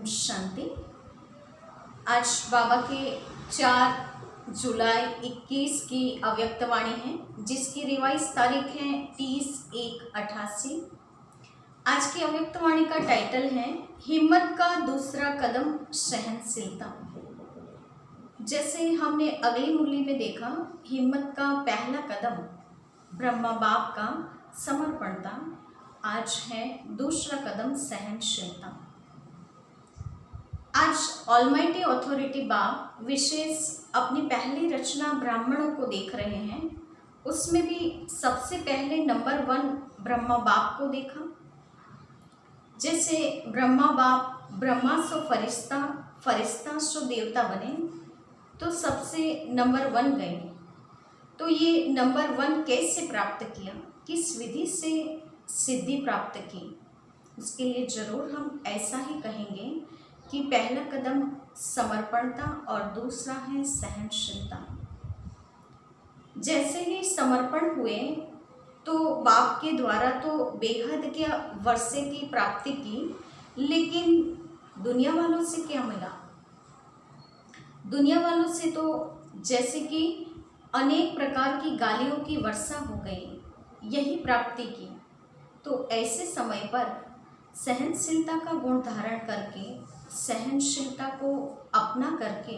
शांति। आज बाबा के 4 जुलाई 21 की अव्यक्तवाणी है, जिसकी रिवाइज तारीख है 30/1/88। आज की अव्यक्तवाणी का टाइटल है हिम्मत का दूसरा कदम सहनशीलता। जैसे हमने अगली मुरली में देखा, हिम्मत का पहला कदम ब्रह्मा बाप का समर्पण था। आज है दूसरा कदम सहनशीलता। आज ऑलमाइटी अथॉरिटी बाप विशेष अपनी पहली रचना ब्राह्मणों को देख रहे हैं। उसमें भी सबसे पहले नंबर 1 ब्रह्मा बाप को देखा। जैसे ब्रह्मा बाप ब्रह्मा सो फरिश्ता, फरिश्ता सो देवता बने, तो सबसे नंबर 1 गए। तो ये नंबर 1 कैसे प्राप्त किया, किस विधि से सिद्धि प्राप्त की, उसके लिए जरूर हम ऐसा ही कहेंगे कि पहला कदम समर्पण था और दूसरा है सहनशीलता। जैसे ही समर्पण हुए तो बाप के द्वारा तो बेहद के वर्षे की प्राप्ति की, लेकिन दुनिया वालों से क्या मिला? दुनिया वालों से तो जैसे कि अनेक प्रकार की गालियों की वर्षा हो गई, यही प्राप्ति की। तो ऐसे समय पर सहनशीलता का गुण धारण करके, सहनशीलता को अपना करके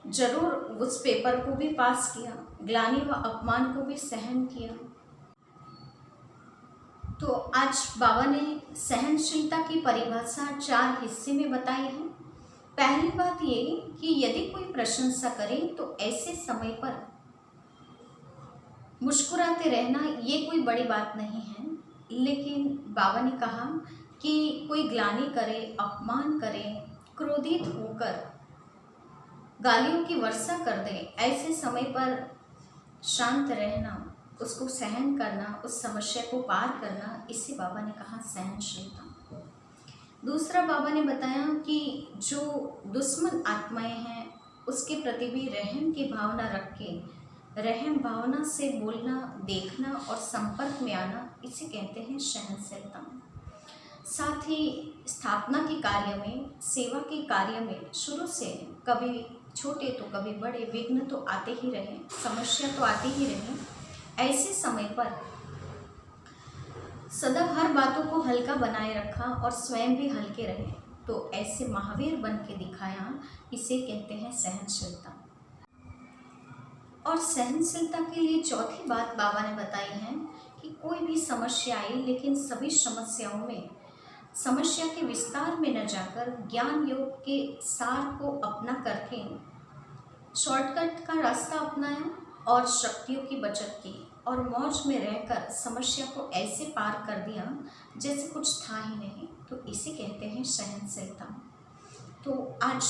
जरूर उस पेपर को भी पास किया, ग्लानि व अपमान को भी सहन किया। तो आज बाबा ने सहनशीलता की परिभाषा 4 हिस्से में बताई है। पहली बात ये कि यदि कोई प्रशंसा करे तो ऐसे समय पर मुस्कुराते रहना ये कोई बड़ी बात नहीं है, लेकिन बाबा ने कहा कि कोई ग्लानि करे, अपमान करे, क्रोधित होकर गालियों की वर्षा कर दे, ऐसे समय पर शांत रहना, उसको सहन करना, उस समस्या को पार करना, इसे बाबा ने कहा सहनशीलता। दूसरा बाबा ने बताया कि जो दुश्मन आत्माएं हैं उसके प्रति भी रहम की भावना रख के, रहम भावना से बोलना, देखना और संपर्क में आना, इसे कहते हैं सहनशीलता। साथ ही स्थापना के कार्य में, सेवा के कार्य में शुरू से कभी छोटे तो कभी बड़े विघ्न तो आते ही रहे, समस्या तो आती ही रहे। ऐसे समय पर सदा हर बातों को हल्का बनाए रखा और स्वयं भी हल्के रहे, तो ऐसे महावीर बन के दिखाया, इसे कहते हैं सहनशीलता। और सहनशीलता के लिए चौथी बात बाबा ने बताई है कि कोई भी समस्या आई, लेकिन सभी समस्याओं में समस्या के विस्तार में न जाकर ज्ञान योग के सार को अपना करके शॉर्टकट का रास्ता अपनाया और शक्तियों की बचत की और मौज में रहकर समस्या को ऐसे पार कर दिया जैसे कुछ था ही नहीं, तो इसे कहते हैं सहनशीलता। तो आज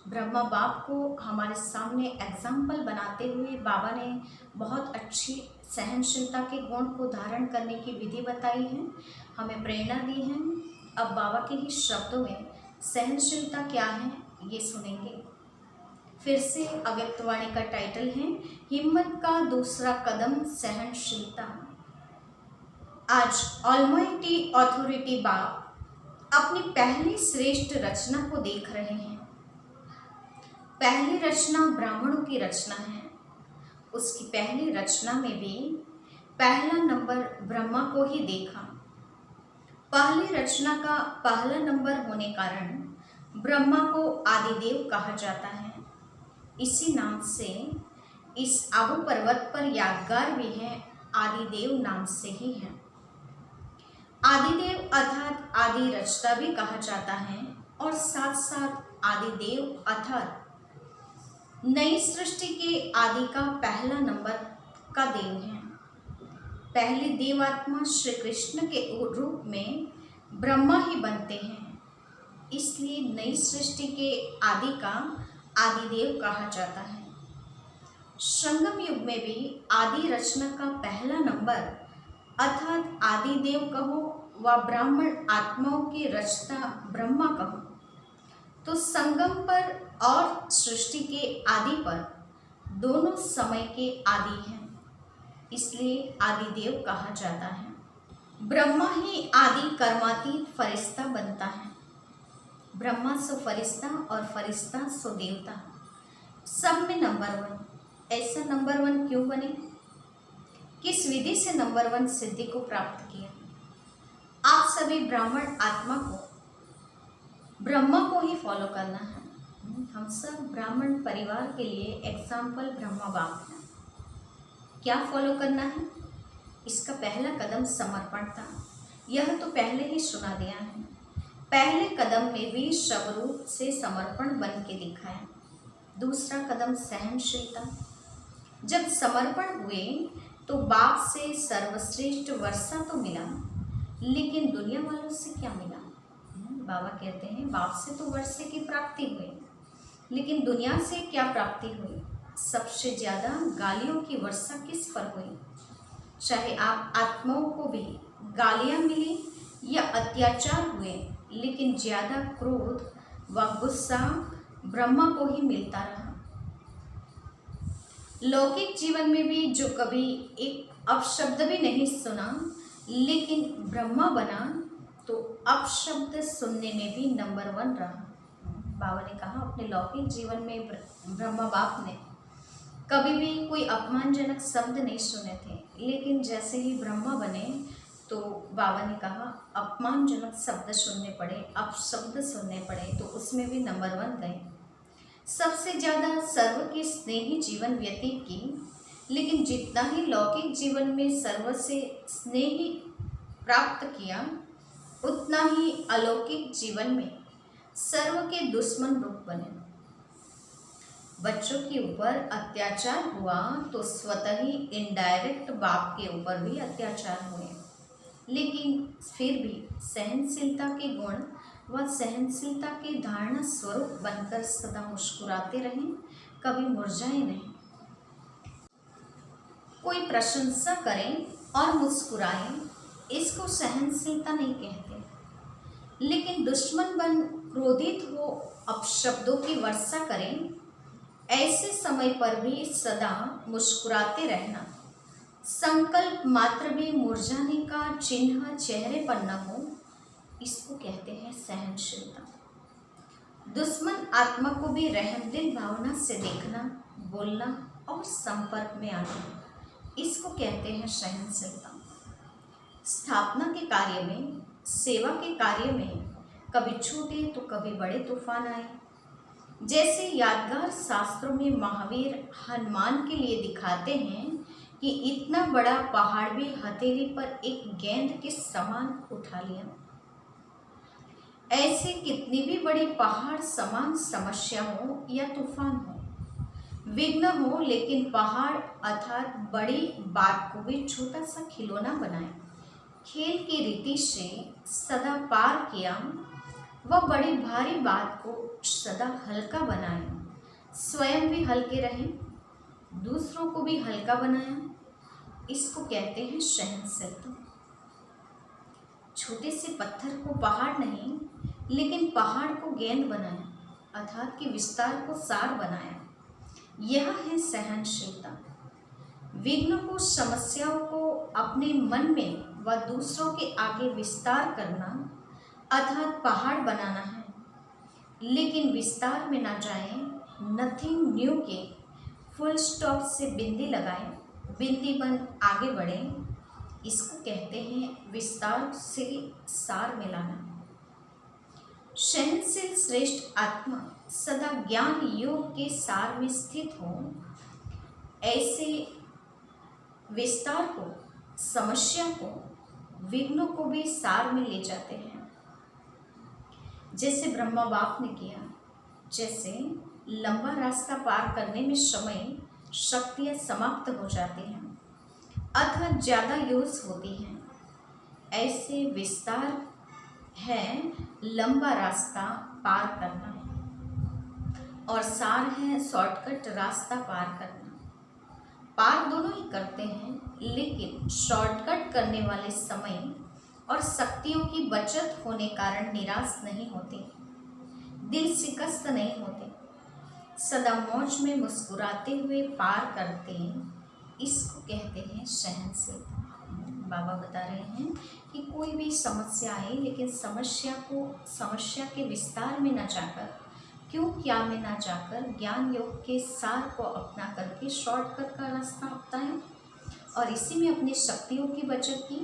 ब्रह्मा बाप को हमारे सामने एग्जाम्पल बनाते हुए बाबा ने बहुत अच्छी सहनशीलता के गुण को धारण करने की विधि बताई है, हमें प्रेरणा दी है। अब बाबा के ही शब्दों में सहनशीलता क्या है ये सुनेंगे। फिर से अव्यक्तवाणी का टाइटल है हिम्मत का दूसरा कदम सहनशीलता। आज ऑलमाइटी अथॉरिटी बाप अपनी पहली श्रेष्ठ रचना को देख रहे हैं। पहली रचना ब्राह्मणों की रचना है। उसकी पहली रचना में भी पहला नंबर ब्रह्मा को ही देखा। पहली रचना का पहला नंबर होने कारण ब्रह्मा को आदिदेव कहा जाता है। इसी नाम से इस आबू पर्वत पर यादगार भी है, आदिदेव नाम से ही है। आदिदेव अर्थात आदि रचता भी कहा जाता है और साथ साथ आदिदेव अर्थात नई सृष्टि के आदि का पहला नंबर का देव है। पहली देवात्मा श्री कृष्ण के रूप में ब्रह्मा ही बनते हैं, इसलिए नई सृष्टि के आदि का आदिदेव कहा जाता है। संगम युग में भी आदि रचना का पहला नंबर अर्थात आदिदेव कहो व ब्राह्मण आत्माओं की रचना ब्रह्मा कहो, तो संगम पर और सृष्टि के आदि पर दोनों समय के आदि हैं, इसलिए आदिदेव कहा जाता है। ब्रह्मा ही आदि कर्मातीत फरिश्ता बनता है। ब्रह्मा सो फरिश्ता और फरिश्ता सो देवता, सब में नंबर 1। ऐसा नंबर 1 क्यों बने? किस विधि से नंबर 1 सिद्धि को प्राप्त किया? आप सभी ब्राह्मण आत्मा को, ब्रह्मा को ही फॉलो करना है। हम सब ब्राह्मण परिवार के लिए एग्जाम्पल ब्रह्मा बाप हैं। क्या फॉलो करना है? इसका पहला कदम समर्पण था। यह तो पहले ही सुना दिया है। पहले कदम में भी स्वरूप से समर्पण बन के दिखाया। दूसरा कदम सहनशीलता। जब समर्पण हुए तो बाप से सर्वश्रेष्ठ वर्षा तो मिला, लेकिन दुनिया वालों से क्या मिला? बाबा कहते हैं बाप से तो वर्षे की प्राप्ति हुई, लेकिन दुनिया से क्या प्राप्ति हुई? सबसे ज़्यादा गालियों की वर्षा किस पर हुई? चाहे आप आत्माओं को भी गालियाँ मिली या अत्याचार हुए, लेकिन ज़्यादा क्रोध व गुस्सा ब्रह्मा को ही मिलता रहा। लौकिक जीवन में भी जो कभी एक अपशब्द भी नहीं सुना, लेकिन ब्रह्मा बना तो अपशब्द सुनने में भी नंबर 1 रहा। बाबा ने कहा अपने लौकिक जीवन में ब्रह्मा बाप ने कभी भी कोई अपमानजनक शब्द नहीं सुने थे, लेकिन जैसे ही ब्रह्मा बने तो बाबा ने कहा अपमानजनक शब्द सुनने पड़े, अपशब्द सुनने पड़े, तो उसमें भी नंबर 1 गए। सबसे ज़्यादा सर्व के स्नेही जीवन व्यतीत की, लेकिन जितना ही लौकिक जीवन में सर्व से स्नेही प्राप्त किया, उतना ही अलौकिक जीवन में सर्व के दुश्मन रूप बने। बच्चों के ऊपर अत्याचार हुआ तो स्वतः ही इनडायरेक्ट बाप के ऊपर भी अत्याचार हुए, लेकिन फिर भी सहनशीलता के गुण व सहनशीलता के धारणा स्वरूप बनकर सदा मुस्कुराते रहें, कभी मुरझाए नहीं। कोई प्रशंसा करें और मुस्कुराए, इसको सहनशीलता नहीं कहते, लेकिन दुश्मन बन क्रोधित हो अपशब्दों की वर्षा करें, ऐसे समय पर भी सदा मुस्कुराते रहना, संकल्प मात्र भी मुरझाने का चिन्ह चेहरे पर न हो, इसको कहते हैं सहनशीलता। दुश्मन आत्मा को भी रहमदिल भावना से देखना, बोलना और संपर्क में आना, इसको कहते हैं सहनशीलता। स्थापना के कार्य में, सेवा के कार्य में कभी छोटे तो कभी बड़े तूफान आए। जैसे यादगार शास्त्रों में महावीर हनुमान के लिए दिखाते हैं कि इतना बड़ा पहाड़ भी हथेली पर एक गेंद के समान उठा लिया। ऐसे कितनी भी बड़ी पहाड़ समान समस्या हो या तूफान हो, विघ्न हो, लेकिन पहाड़ अर्थात बड़ी बात को भी छोटा सा खिलौना बनाए, खेल की रीति से सदा पार किया। वह बड़ी भारी बात को सदा हल्का बनाए, स्वयं भी हल्के रहे, दूसरों को भी हल्का बनाया, इसको कहते हैं सहनशीलता। छोटे से पत्थर को पहाड़ नहीं, लेकिन पहाड़ को गेंद बनाया, अर्थात कि विस्तार को सार बनाया, यह है सहनशीलता। विघ्न को, समस्याओं को अपने मन में व दूसरों के आगे विस्तार करना, अर्थात पहाड़ बनाना है, लेकिन विस्तार में ना जाए, नथिंग न्यू के फुल स्टॉप से बिंदी लगाए, बिंदी बन आगे बढ़े, इसको कहते हैं विस्तार से सार में लाना। सहनशील श्रेष्ठ आत्मा सदा ज्ञान योग के सार में स्थित हो, ऐसे विस्तार को, समस्या को, विघ्नों को भी सार में ले जाते हैं, जैसे ब्रह्मा बाप ने किया। जैसे लंबा रास्ता पार करने में समय, शक्तियाँ समाप्त हो जाती हैं अथवा ज़्यादा यूज होती हैं, ऐसे विस्तार है लंबा रास्ता पार करना, और सार है शॉर्टकट रास्ता पार करना। पार दोनों ही करते हैं, लेकिन शॉर्टकट करने वाले समय और शक्तियों की बचत होने कारण निराश नहीं होते, दिल शिकस्त नहीं होते, सदा मौज में मुस्कुराते हुए पार करते हैं, इसको कहते हैं सहनशीलता। बाबा बता रहे हैं कि कोई भी समस्या आए लेकिन समस्या के विस्तार में न जाकर, क्यों क्या में न जाकर ज्ञान योग के सार को अपना करके शॉर्टकट का रास्ता अपनाएं और इसी में अपनी शक्तियों की बचत की,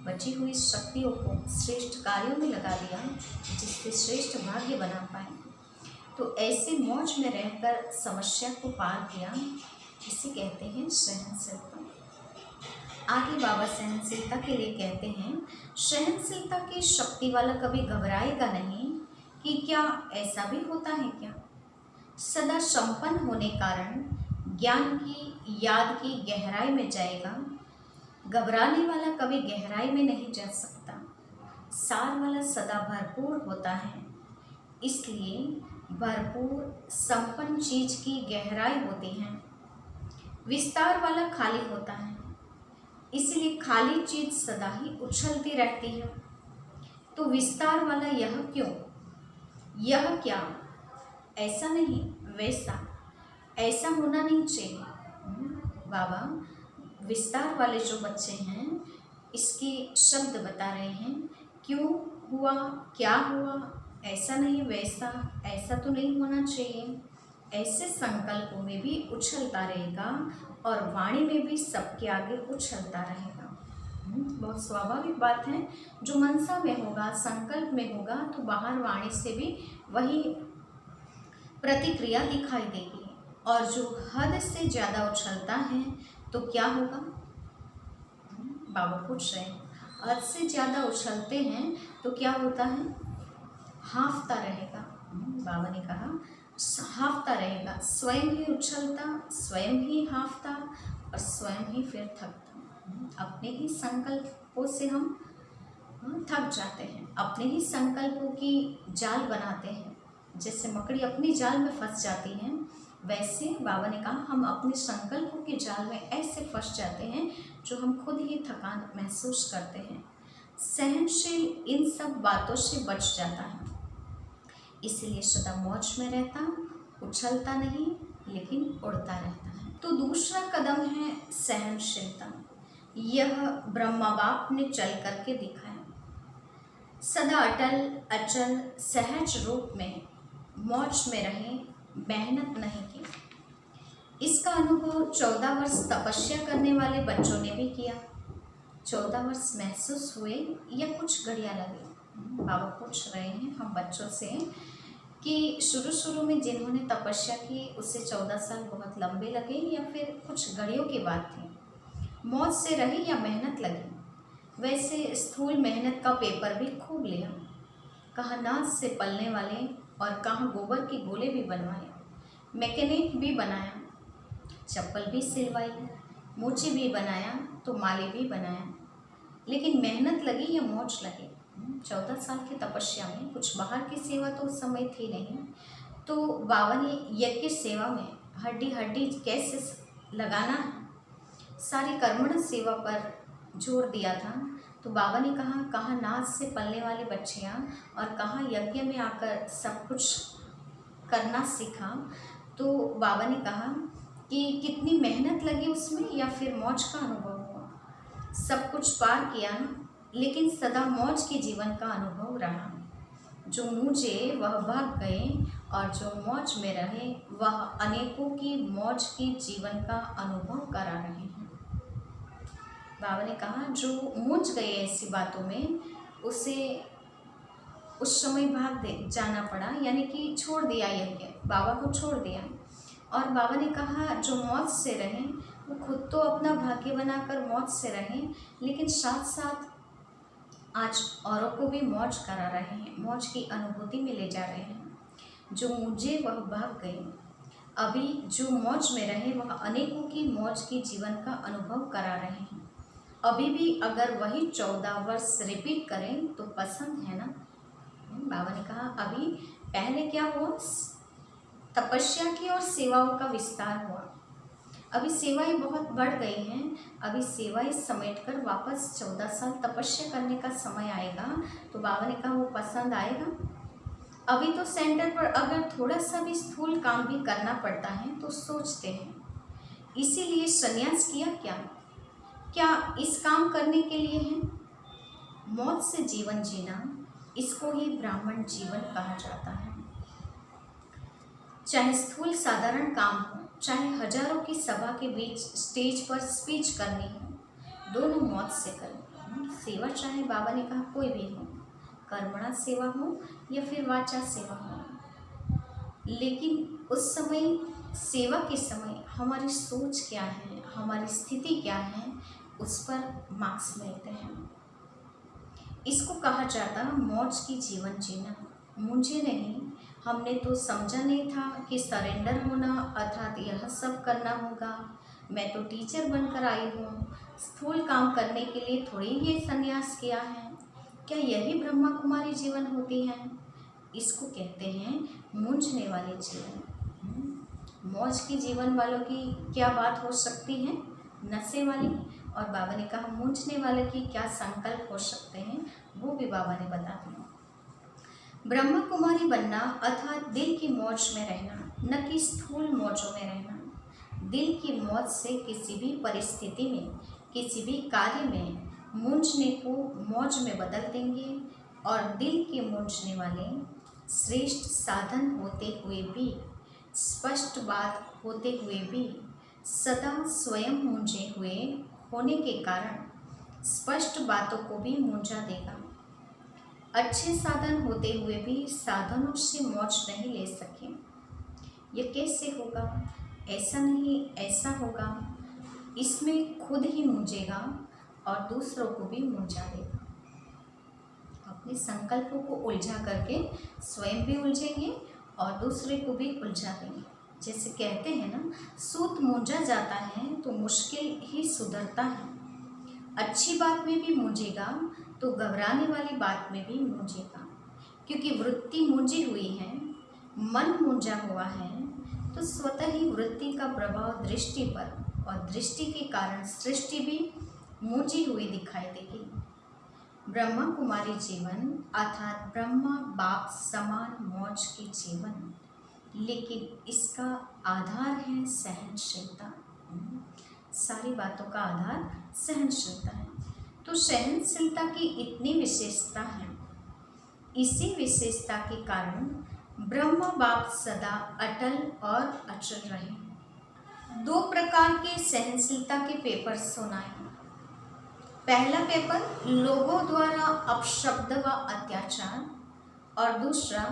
बची हुई शक्तियों को श्रेष्ठ कार्यों में लगा दिया जिससे श्रेष्ठ भाग्य बना पाए। तो ऐसे मौज में रहकर समस्या को पार किया, इसे कहते हैं सहनशीलता। आगे बाबा सहनशीलता के लिए कहते हैं, सहनशीलता की शक्ति वाला कभी घबराएगा नहीं कि क्या ऐसा भी होता है क्या। सदा संपन्न होने कारण ज्ञान की याद की गहराई में जाएगा। घबराने वाला कभी गहराई में नहीं जा सकता। सार वाला सदा भरपूर होता है, इसलिए भरपूर संपन्न चीज की गहराई होती है। विस्तार वाला खाली होता है, इसलिए खाली चीज सदा ही उछलती रहती है। तो विस्तार वाला यह क्यों, यह क्या, ऐसा नहीं वैसा, ऐसा होना नहीं चाहिए। बाबा विस्तार वाले जो बच्चे हैं इसके शब्द बता रहे हैं, क्यों हुआ, क्या हुआ, ऐसा नहीं वैसा, ऐसा तो नहीं होना चाहिए। ऐसे संकल्पों में भी उछलता रहेगा और वाणी में भी सबके आगे उछलता रहेगा। बहुत स्वाभाविक बात है, जो मनसा में होगा, संकल्प में होगा, तो बाहर वाणी से भी वही प्रतिक्रिया दिखाई देगी। और जो हद से ज़्यादा उछलता है तो क्या होगा, बाबा पूछ रहे हैं, हद से ज़्यादा उछलते हैं तो क्या होता है, हाँफता रहेगा। बाबा ने कहा हाँफता रहेगा, स्वयं ही उछलता, स्वयं ही हाँफता और स्वयं ही फिर थकता। अपने ही संकल्पों से हम थक जाते हैं, अपने ही संकल्पों की जाल बनाते हैं। जैसे मकड़ी अपनी जाल में फंस जाती है, वैसे बाबा ने कहा हम अपने संकल्पों के जाल में ऐसे फंस जाते हैं जो हम खुद ही थकान महसूस करते हैं। सहनशील इन सब बातों से बच जाता है, इसलिए सदा मौज में रहता, उछलता नहीं लेकिन उड़ता रहता है। तो दूसरा कदम है सहनशीलता। यह ब्रह्मा बाप ने चल करके दिखाया। सदा अटल अचल सहज रूप में मौज में रहे, मेहनत नहीं की। इसका अनुभव 14 वर्ष तपस्या करने वाले बच्चों ने भी किया। 14 वर्ष महसूस हुए या कुछ घड़ियाँ लगे। बाबा पूछ रहे हैं हम बच्चों से कि शुरू में जिन्होंने तपस्या की उससे 14 साल बहुत लंबे लगे या फिर कुछ घड़ियों की बात थी, मौज से रही या मेहनत लगी। वैसे स्थूल मेहनत का पेपर भी खूब लिया, कहाँ नाच से पलने वाले और कहाँ गोबर के गोले भी बनवाए, मैकेनिक भी बनाया, चप्पल भी सिलवाई, मोची भी बनाया तो माले भी बनाया। लेकिन मेहनत लगी या मौज लगी। 14 साल की तपस्या में कुछ बाहर की सेवा तो उस समय थी नहीं, तो बाबा ने यज्ञ सेवा में हड्डी हड्डी कैसे लगाना है, सारी कर्मण सेवा पर जोर दिया था। तो बाबा ने कहा कहाँ नाच से पलने वाले बच्चियाँ और कहाँ यज्ञ में आकर सब कुछ करना सीखा। तो बाबा ने कहा कि कितनी मेहनत लगी उसमें या फिर मौज का अनुभव हुआ। सब कुछ पार किया ना, लेकिन सदा मौज के जीवन का अनुभव रहा। जो मुझे वह भाग गए और जो मौज में रहे वह अनेकों की मौज के जीवन का अनुभव करा रहे हैं। बाबा ने कहा जो मूझ गए ऐसी बातों में उसे उस समय भाग जाना पड़ा, यानी कि छोड़ दिया यज्ञ, बाबा को छोड़ दिया। और बाबा ने कहा जो मौज से रहें वो खुद तो अपना भाग्य बनाकर मौज से रहें, लेकिन साथ साथ आज औरों को भी मौज करा रहे हैं, मौज की अनुभूति में ले जा रहे हैं। जो मुझे वह भाग गए, अभी जो मौज में रहे वह अनेकों की मौज की जीवन का अनुभव करा रहे हैं। अभी भी अगर वही 14 वर्ष रिपीट करें तो पसंद है ना। बाबा ने कहा अभी पहले क्या हुआ, तपस्या की और सेवाओं का विस्तार हुआ। अभी सेवाएं बहुत बढ़ गई हैं, अभी सेवाएं समेटकर वापस 14 साल तपस्या करने का समय आएगा। तो बाबा ने कहा वो पसंद आएगा। अभी तो सेंटर पर अगर थोड़ा सा भी स्थूल काम भी करना पड़ता है तो सोचते हैं, इसीलिए संन्यास किया क्या, क्या इस काम करने के लिए है? मौत से जीवन जीना, इसको ही ब्राह्मण जीवन कहा जाता है। चाहे स्थूल साधारण काम हो, चाहे हजारों की सभा के बीच स्टेज पर स्पीच करनी हो, दोनों मौत से करें। सेवा चाहे बाबा ने कहा कोई भी हो, कर्मणा सेवा हो या फिर वाचा सेवा हो, लेकिन उस समय सेवा के समय हमारी सोच क्या है, हमारी स्थिति क्या है, उस पर मार्क्स मिलते हैं। इसको कहा जाता मौज की जीवन जीना। मुझे नहीं, हमने तो समझा नहीं था कि सरेंडर होना अर्थात यह सब करना होगा। मैं तो टीचर बनकर आई हूँ, स्थूल काम करने के लिए थोड़ी ये संन्यास किया है। क्या यही ब्रह्मा कुमारी जीवन होती है? इसको कहते हैं मूंझने वाले जीवन। मौज की जीवन वालों की क्या बात हो सकती है, नशे वाली। और बाबा ने कहा मूंझने वाले की क्या संकल्प हो सकते हैं, वो भी बाबा ने बता दिया। ब्रह्मा कुमारी बनना अर्थात दिल की मौज में रहना, न कि स्थूल मौजों में रहना। दिल की मौज से किसी भी परिस्थिति में, किसी भी कार्य में मूंझने को मौज में बदल देंगे। और दिल के मूंझने वाले श्रेष्ठ साधन होते हुए भी, स्पष्ट बात होते हुए भी, सदा स्वयं मूंझे हुए होने के कारण स्पष्ट बातों को भी मूंझा देगा। अच्छे साधन होते हुए भी साधनों से मौज नहीं ले सके। ये कैसे होगा? ऐसा नहीं ऐसा होगा। इसमें खुद ही मूंझेगा और दूसरों को भी मूंझा देगा। अपने संकल्पों को उलझा करके स्वयं भी उलझेंगे और दूसरे को भी उलझा देंगे। जैसे कहते हैं ना, सूत मूंझा जाता है तो मुश्किल ही सुधरता है। अच्छी बात में भी मूंझेगा तो घबराने वाली बात में भी मूंझेगा, क्योंकि वृत्ति मूंझी हुई है, मन मूंझा हुआ है, तो स्वतः ही वृत्ति का प्रभाव दृष्टि पर, और दृष्टि के कारण सृष्टि भी मूंझी हुई दिखाई देगी। ब्रह्मा कुमारी जीवन अर्थात ब्रह्मा बाप समान मौज की जीवन, लेकिन इसका आधार है सहनशीलता। सारी बातों का आधार सहनशीलता है। तो सहनशीलता की इतनी विशेषता है, इसी विशेषता के कारण ब्रह्मा बाप सदा अटल और अचल रहे। 2 प्रकार के सहनशीलता के पेपर सुनाए। पहला पेपर लोगों द्वारा अपशब्द व अत्याचार, और दूसरा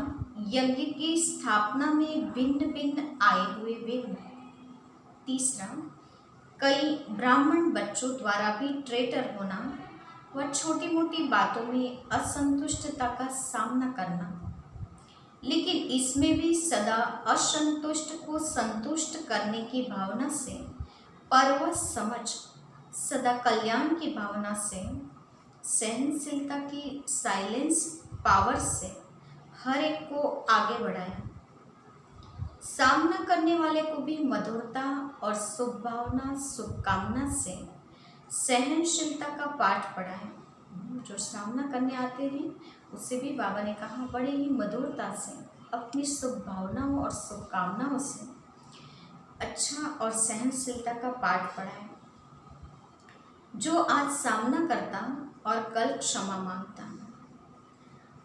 यज्ञ की स्थापना में भिन्न भिन्न आए हुए विघ्न। तीसरा कई ब्राह्मण बच्चों द्वारा भी ट्रेटर होना व छोटी मोटी बातों में असंतुष्टता का सामना करना, लेकिन इसमें भी सदा असंतुष्ट को संतुष्ट करने की भावना से, परवश समझ, सदा कल्याण की भावना से, सहनशीलता की साइलेंस पावर से हर एक को आगे बढ़ाया। सामना करने वाले को भी मधुरता और शुभ भावना शुभकामना से सहनशीलता का पाठ पढ़ाया। जो सामना करने आते हैं उससे भी बाबा ने कहा बड़े ही मधुरता से, अपनी शुभ भावनाओं और शुभकामनाओं से अच्छा और सहनशीलता का पाठ पढ़ाया। जो आज सामना करता और कल क्षमा मांगता,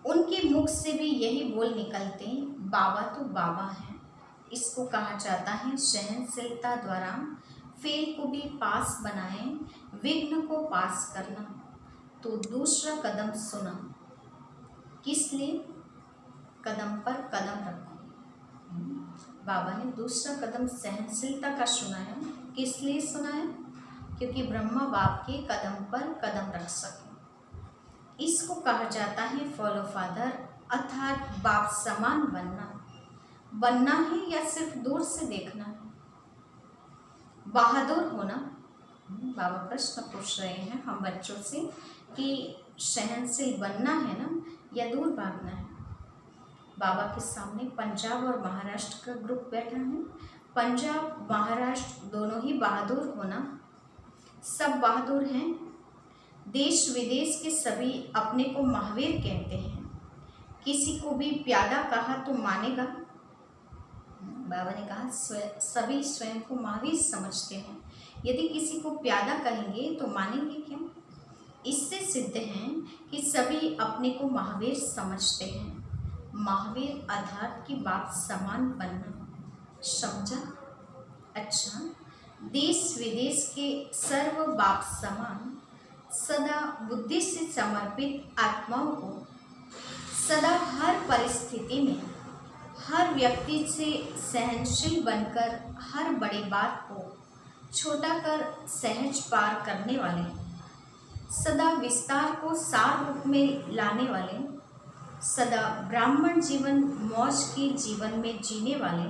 उनके मुख से भी यही बोल निकलते, बाबा तो बाबा है। इसको कहा जाता है सहनशीलता द्वारा फेल को भी पास बनाए, विघ्न को पास करना। तो दूसरा कदम सुना, किस लिए? कदम पर कदम रखो। बाबा ने दूसरा कदम सहनशीलता का सुनाया। किस लिए सुनाया? क्योंकि ब्रह्मा बाप के कदम पर कदम रख सके। इसको कहा जाता है फॉलो फादर अर्थात बाप समान बनना। बनना है या सिर्फ दूर से देखना है? बहादुर होना। बाबा प्रश्न पूछ रहे हैं हम बच्चों से कि सहनशील बनना है ना या दूर भागना है? बाबा के सामने पंजाब और महाराष्ट्र का ग्रुप बैठा है। पंजाब महाराष्ट्र दोनों ही बहादुर होना, सब बहादुर हैं। देश विदेश के सभी अपने को महावीर कहते हैं। किसी को भी प्यादा कहा तो मानेगा। बाबा ने कहा सभी स्वयं को महावीर समझते हैं। यदि किसी को प्यादा कहेंगे तो मानेंगे क्यों? इससे सिद्ध है कि सभी अपने को महावीर समझते हैं। महावीर अर्थात की बात समान बनना, समझा? अच्छा, देश विदेश के सर्व बाप समान सदा बुद्धि से समर्पित आत्माओं को सदा हर परिस्थिति में हर व्यक्ति से सहनशील बनकर हर बड़ी बात को छोटा कर सहज पार करने वाले, सदा विस्तार को सार रूप में लाने वाले, सदा ब्राह्मण जीवन मौज के जीवन में जीने वाले,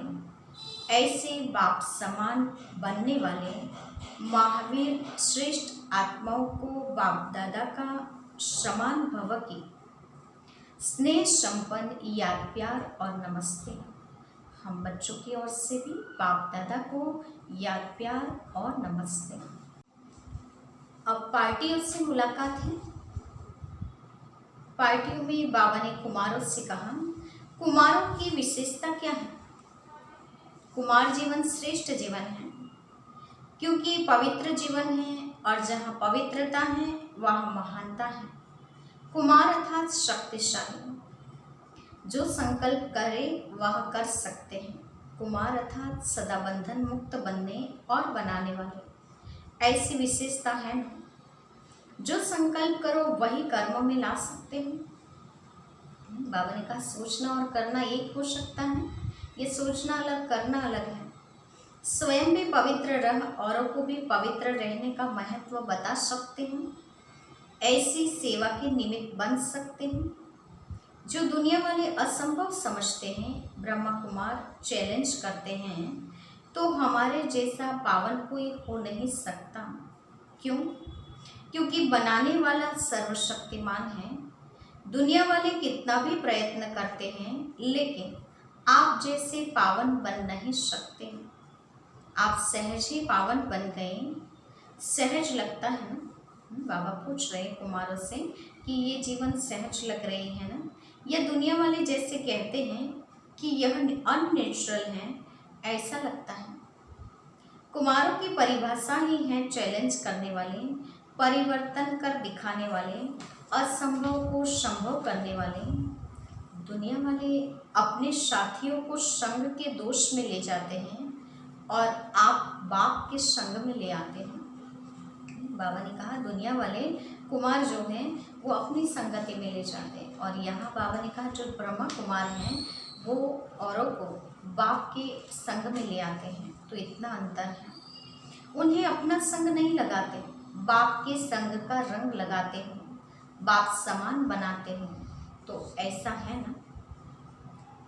ऐसे बाप समान बनने वाले महावीर श्रेष्ठ आत्माओं को बाप दादा का समान भव की स्नेह संपन्न याद प्यार और नमस्ते। हम बच्चों की ओर से भी बाप दादा को याद प्यार और नमस्ते। अब पार्टियों से मुलाकात है। पार्टियों में बाबा ने कुमारों से कहा, कुमारों की विशेषता क्या है? कुमार जीवन श्रेष्ठ जीवन है क्योंकि पवित्र जीवन है और जहाँ पवित्रता है वहाँ महानता है। कुमार अर्थात शक्तिशाली, जो संकल्प करे वह कर सकते हैं। कुमार अर्थात सदा बंधन मुक्त बनने और बनाने वाले, ऐसी विशेषता है ना, जो संकल्प करो वही कर्म में ला सकते हो। बाबा ने कहा सोचना और करना एक हो सकता है, ये सोचना अलग करना अलग है। स्वयं भी पवित्र रह औरों को भी पवित्र रहने का महत्व बता सकते हैं, ऐसी सेवा के निमित्त बन सकते हैं। जो दुनिया वाले असंभव समझते हैं, ब्रह्मा कुमार चैलेंज करते हैं, तो हमारे जैसा पावन कोई हो नहीं सकता। क्यों? क्योंकि बनाने वाला सर्वशक्तिमान है। दुनिया वाले कितना भी प्रयत्न करते हैं लेकिन आप जैसे पावन बन नहीं सकते। आप सहज ही पावन बन गए। सहज लगता है ना? बाबा पूछ रहे कुमारों से कि ये जीवन सहज लग रही है ना, या दुनिया वाले जैसे कहते हैं कि यह अननेचुरल है, ऐसा लगता है? कुमारों की परिभाषा ही है चैलेंज करने वाले, परिवर्तन कर दिखाने वाले, असंभव को संभव करने वाले। दुनिया वाले अपने साथियों को संग के दोष में ले जाते हैं और आप बाप के संग में ले आते हैं। बाबा ने कहा दुनिया वाले कुमार जो हैं वो अपनी संगति में ले जाते हैं, और यहाँ बाबा ने कहा जो ब्रह्मा कुमार हैं वो औरों को बाप के संग में ले आते हैं। तो इतना अंतर है। उन्हें अपना संग नहीं लगाते, बाप के संग का रंग लगाते हैं, बाप समान बनाते हैं। तो ऐसा है ना।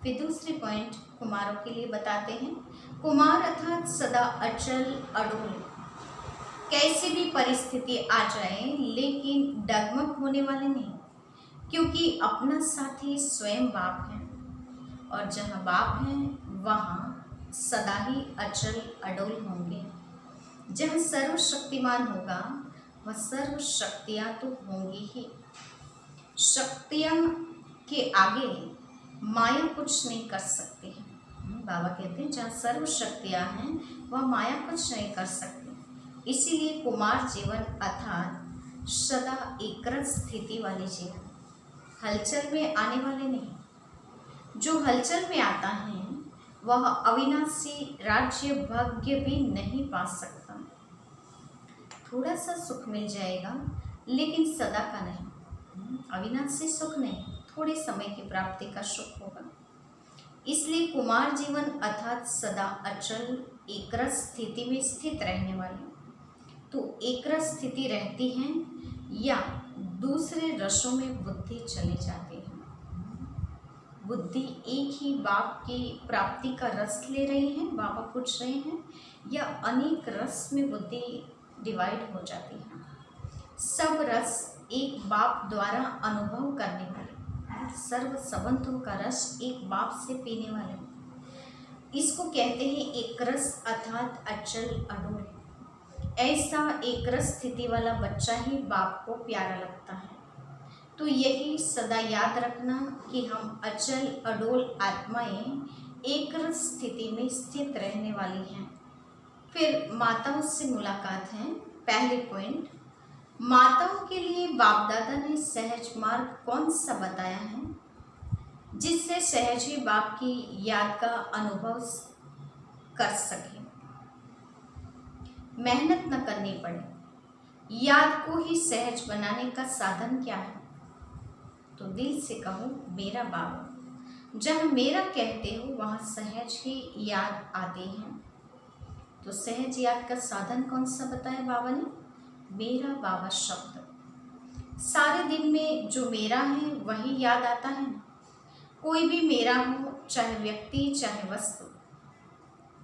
फिर दूसरे पॉइंट कुमारों के लिए बताते हैं। कुमार अर्थात सदा अचल अडोल, कैसी भी परिस्थिति आ जाए लेकिन डगमग होने वाले नहीं, क्योंकि अपना साथी स्वयं बाप है, और जहाँ बाप है वहाँ सदा ही अचल अडोल होंगे। जहाँ सर्वशक्तिमान होगा वह सर्व शक्तियाँ तो होंगी ही। शक्तियाँ के आगे माया कुछ नहीं कर सकती है। बाबा कहते हैं जहाँ सर्व शक्तियाँ हैं वह माया कुछ नहीं कर सकती। इसीलिए कुमार जीवन अर्थात सदा एकरस स्थिति वाली जीवन, हलचल में आने वाले नहीं। जो हलचल में आता है वह अविनाशी राज्य भाग्य भी नहीं पा सकता। थोड़ा सा सुख मिल जाएगा लेकिन सदा का नहीं। अविनाशी सुख नहीं, थोड़े समय की प्राप्ति का सुख होगा। इसलिए कुमार जीवन अर्थात सदा अचल एकरस स्थिति में स्थित रहने वाले। तो एकरस स्थिति रहती है या दूसरे रसों में बुद्धि चली जाती है। बुद्धि एक ही बाप की प्राप्ति का रस ले रही है, बाबा पूछ रहे हैं, या अनेक रस में बुद्धि डिवाइड हो जाती है। सब रस एक बाप द्वारा अनुभव करने वाले, सर्व संबंधों का रस एक बाप से पीने वाले, इसको कहते हैं एक रस अर्थात अचल अडोल। ऐसा एक रस स्थिति वाला बच्चा ही बाप को प्यारा लगता है। तो यही सदा याद रखना कि हम अचल अडोल आत्माएं एक रस स्थिति में स्थित रहने वाली हैं। फिर माताओं से मुलाकात है। पहले पॉइंट, माताओं के लिए बाप दादा ने सहज मार्ग कौन सा बताया है जिससे सहज ही बाप की याद का अनुभव कर सके, मेहनत न करनी पड़े। याद को ही सहज बनाने का साधन क्या है? तो दिल से कहो मेरा बाबा। जहाँ मेरा कहते हो वहाँ सहज ही याद आती है। तो सहज याद का साधन कौन सा बताया बाबा ने? मेरा बाबा शब्द। सारे दिन में जो मेरा है वही याद आता है। कोई भी मेरा हो, चाहे व्यक्ति चाहे वस्तु।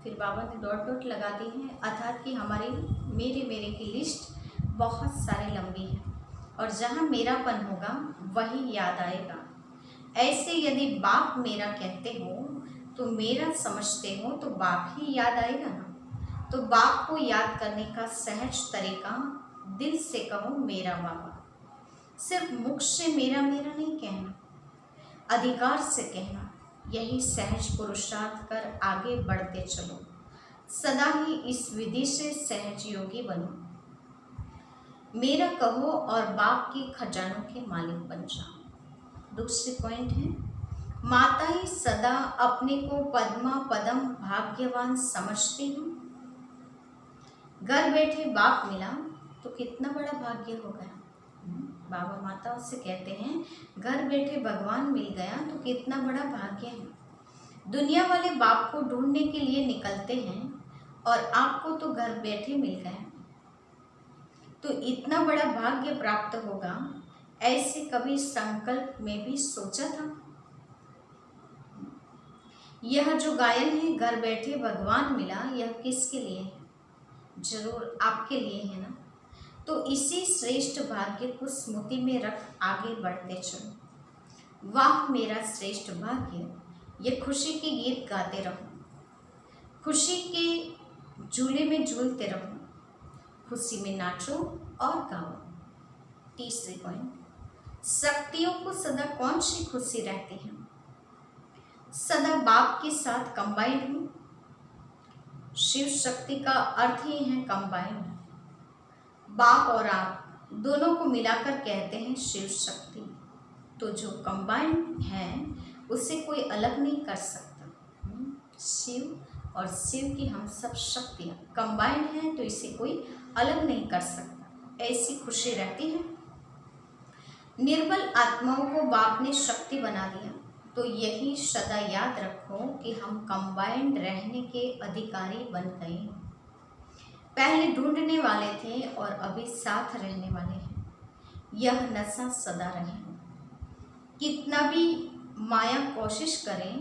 फिर बाबा ने डॉट डॉट लगा दी है, अर्थात कि हमारी मेरे मेरे की लिस्ट बहुत सारी लंबी है और जहाँ मेरापन होगा वही याद आएगा। ऐसे यदि बाप मेरा कहते हो तो मेरा समझते हो तो बाप ही याद आएगा ना। तो बाप को याद करने का सहज तरीका, दिल से कहो मेरा बाबा। सिर्फ मुख से मेरा मेरा नहीं कहना, अधिकार से कहना। यही सहज पुरुषार्थ कर आगे बढ़ते चलो। सदा ही इस विधि से सहज योगी बनो। मेरा कहो और बाप के खजानों के मालिक बन जाओ। दूसरी पॉइंट है, माता ही सदा अपने को पद्मा पदम भाग्यवान समझती हूँ। घर बैठे बाप मिला तो कितना बड़ा भाग्य हो गया। बाबा माताओं से कहते हैं घर बैठे भगवान मिल गया तो कितना बड़ा भाग्य है। दुनिया वाले बाप को ढूंढने के लिए निकलते हैं और आपको तो घर बैठे मिल गए, तो इतना बड़ा भाग्य प्राप्त होगा ऐसे कभी संकल्प में भी सोचा था? यह जो गायन है घर बैठे भगवान मिला, यह किसके लिए है? जरूर आपके लिए है ना। तो इसी श्रेष्ठ भाग्य को स्मृति में रख आगे बढ़ते चलो। वाह मेरा श्रेष्ठ भाग्य, ये खुशी के गीत गाते रहो, खुशी के झूले में झूलते रहो, खुशी में नाचो और गाओ। तीसरी पॉइंट, शक्तियों को सदा कौन सी खुशी रहती है? सदा बाप के साथ कंबाइंड हूँ। शिव शक्ति का अर्थ ही है कंबाइंड। बाप और आप दोनों को मिलाकर कहते हैं शिव शक्ति। तो जो कंबाइंड है उसे कोई अलग नहीं कर सकता। शिव और शिव की हम सब शक्तियाँ कंबाइंड हैं तो इसे कोई अलग नहीं कर सकता। ऐसी खुशी रहती है। निर्बल आत्माओं को बाप ने शक्ति बना दिया। तो यही सदा याद रखो कि हम कंबाइंड रहने के अधिकारी बन गए। पहले ढूंढने वाले थे और अभी साथ रहने वाले हैं। यह नशा सदा रहे। कितना भी माया कोशिश करें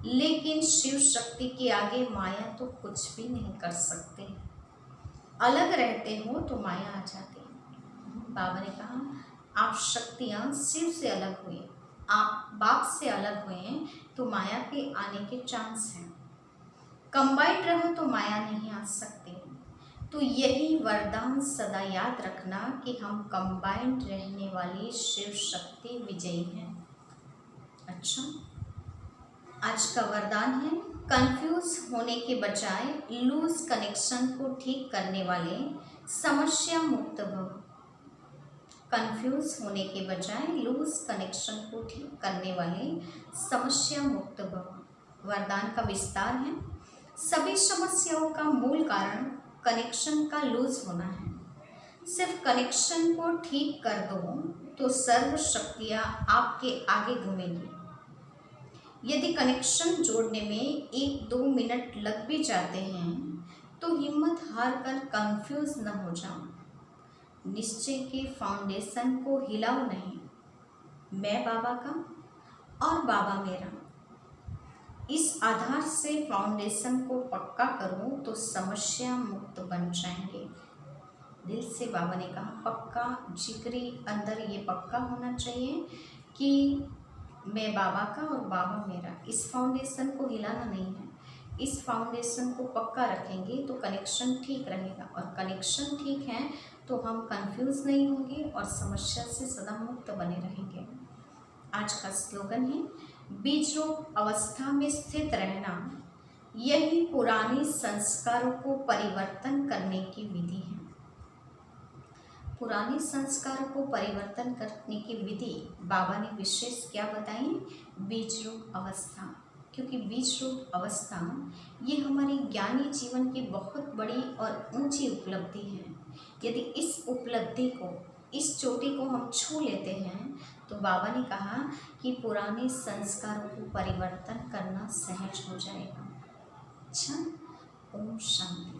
लेकिन शिव शक्ति के आगे माया तो कुछ भी नहीं कर सकते। अलग रहते हो तो माया आ जाती है। बाबा ने कहा आप शक्तियाँ शिव से अलग हुई, आप बाप से अलग हुए तो माया के आने के चांस हैं। कंबाइंड रहो तो माया नहीं आ सकती। तो यही वरदान सदा याद रखना कि हम कंबाइंड रहने वाली शिव शक्ति विजयी हैं। अच्छा, आज का वरदान है कंफ्यूज होने के बजाय लूज कनेक्शन को ठीक करने वाले समस्या मुक्त भव। कंफ्यूज होने के बजाय लूज कनेक्शन को ठीक करने वाले समस्या मुक्त भव। वरदान का विस्तार है, सभी समस्याओं का मूल कारण कनेक्शन का लूज होना है। सिर्फ कनेक्शन को ठीक कर दो तो सर्व शक्तियाँ आपके आगे घूमेंगी। यदि कनेक्शन जोड़ने में 1-2 मिनट लग भी जाते हैं तो हिम्मत हार कर कंफ्यूज न हो जाओ। निश्चय के फाउंडेशन को हिलाओ नहीं। मैं बाबा का और बाबा मेरा, इस आधार से फाउंडेशन को पक्का करो तो समस्या मुक्त बन जाएंगे। दिल से बाबा ने कहा पक्का जिक्री अंदर ये पक्का होना चाहिए कि मैं बाबा का और बाबा मेरा। इस फाउंडेशन को हिलाना नहीं है। इस फाउंडेशन को पक्का रखेंगे तो कनेक्शन ठीक रहेगा और कनेक्शन ठीक है तो हम कंफ्यूज नहीं होंगे और समस्या से सदा मुक्त बने रहेंगे। आज का स्लोगन है बीज रूप अवस्था में स्थित रहना यही पुराने संस्कारों को परिवर्तन करने की विधि है। पुराने संस्कारों को परिवर्तन करने की विधि बाबा ने विशेष क्या बताई? बीज रूप अवस्था। क्योंकि बीज रूप अवस्था ये हमारी ज्ञानी जीवन की बहुत बड़ी और ऊंची उपलब्धि है। यदि इस उपलब्धि को, इस चोटी को हम छू लेते हैं तो बाबा ने कहा कि पुराने संस्कारों को परिवर्तन करना सहज हो जाएगा। अच्छा, ओम शांति।